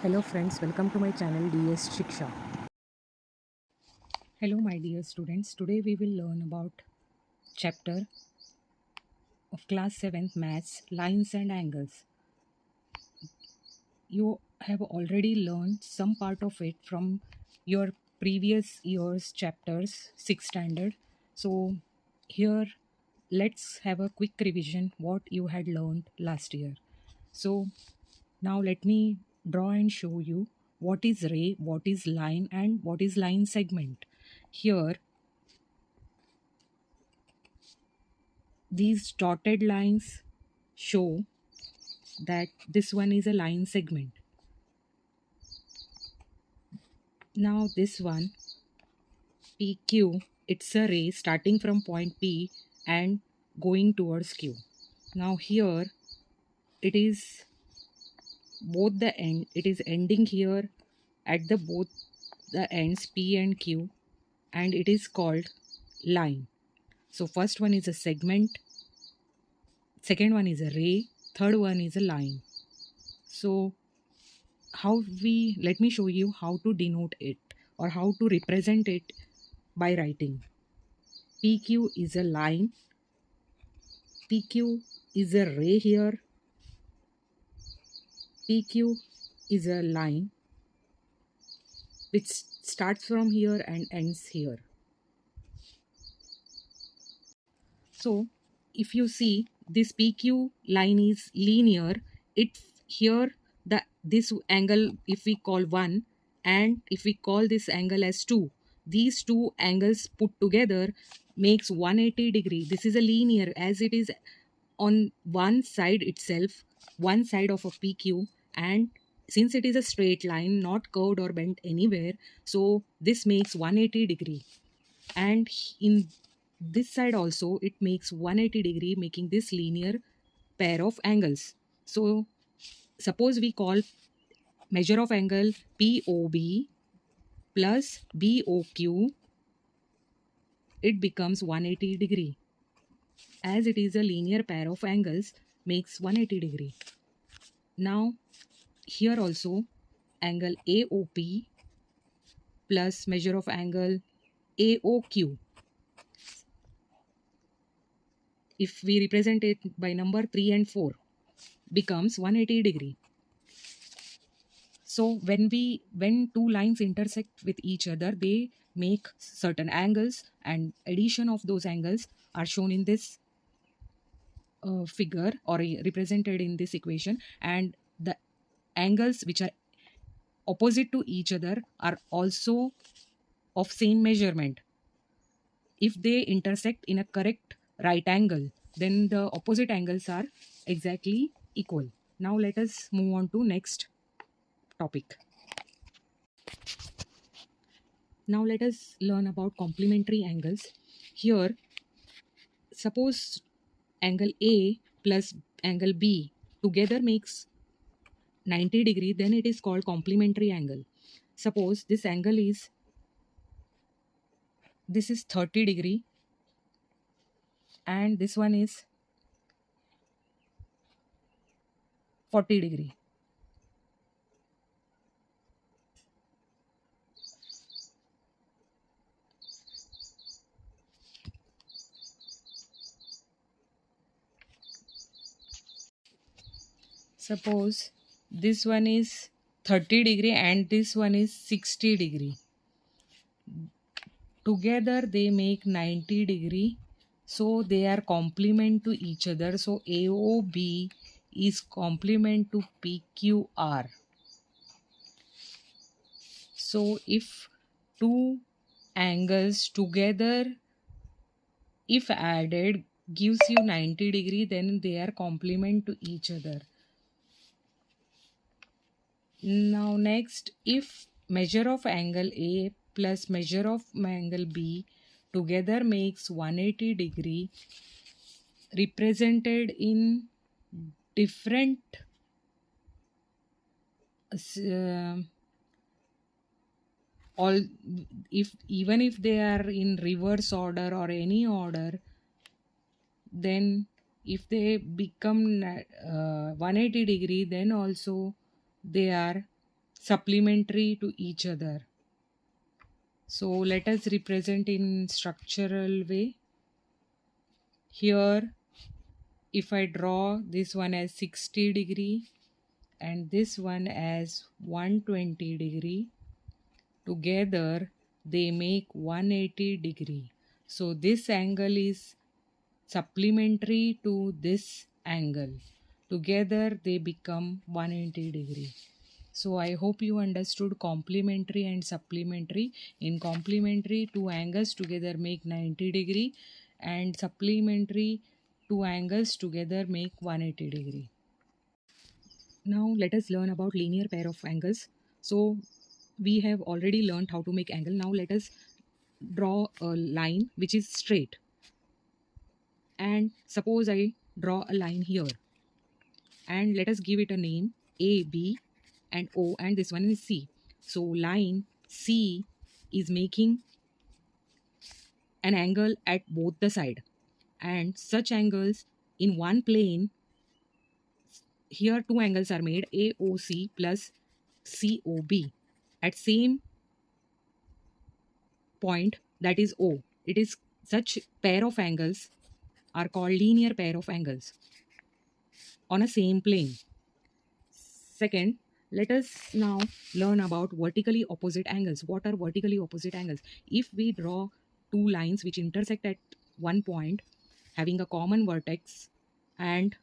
Hello friends, welcome to my channel DS Shiksha. Hello my dear students, today we will learn about chapter of class 7th maths, lines and angles. You have already learned some part of it from your previous year's chapters 6th standard. So here let's have a quick revision what you had learned last year. So now let me draw and show you what is ray, what is line and what is line segment. Here these dotted lines show that this one is a line segment. Now this one PQ, it's a ray starting from point P and going towards Q. Now here it is both the end, it is ending here at the both the ends P and Q, and it is called line. So first one is a segment, second one is a ray, third one is a line. So let me show you how to denote it or how to represent it by writing. PQ is a line, PQ is a ray here, PQ is a line which starts from here and ends here. So if you see this PQ line is linear, it here this angle if we call 1 and if we call this angle as 2, these two angles put together makes 180 degree. This is a linear as it is on one side itself, one side of a PQ, and since it is a straight line not curved or bent anywhere, so this makes 180 degree. And in this side also it makes 180 degree, making this linear pair of angles. So suppose we call measure of angle POB plus BOQ, it becomes 180 degree as it is a linear pair of angles makes 180 degree. Now here also angle AOP plus measure of angle AOQ, if we represent it by number 3 and 4, becomes 180 degree. So when two lines intersect with each other, they make certain angles, and addition of those angles are shown in this figure or represented in this equation, and the angles which are opposite to each other are also of same measurement. If they intersect in a correct right angle, then the opposite angles are exactly equal. Now let us move on to next topic. Now let us learn about complementary angles. Here, suppose angle A plus angle B together makes 90 degree, then it is called complementary angle. Suppose this is 30 degree and this one is 40 degree. Suppose this one is 30 degree and this one is 60 degree. Together they make 90 degree. So they are complement to each other. So AOB is complement to PQR. So if two angles together, if added, gives you 90 degree, then they are complement to each other. Now next, if measure of angle A plus measure of angle B together makes 180 degree, represented in different all, if even if they are in reverse order or any order, then if they become 180 degree, then also they are supplementary to each other. So let us represent in structural way. Here, if I draw this one as 60 degree and this one as 120 degree, together they make 180 degree. So this angle is supplementary to this angle. Together they become 180 degree. So I hope you understood complementary and supplementary. In complementary, two angles together make 90 degree, and supplementary, two angles together make 180 degree. Now let us learn about linear pair of angles. So we have already learned how to make angle. Now let us draw a line which is straight. And suppose I draw a line here, and let us give it a name A, B and O, and this one is C. So line C is making an angle at both the side, and such angles in one plane. Here two angles are made, AOC plus COB, at same point, that is O. It is such pair of angles are called linear pair of angles on a same plane. Second, let us now learn about vertically opposite angles. What are vertically opposite angles? If we draw two lines which intersect at one point having a common vertex, and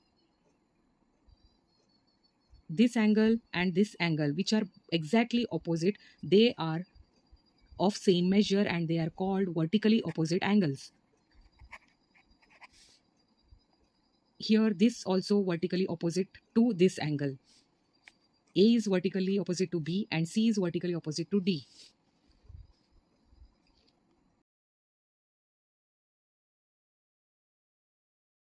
this angle and this angle which are exactly opposite, they are of same measure and they are called vertically opposite angles. Here this also vertically opposite to this angle. A is vertically opposite to B and C is vertically opposite to D.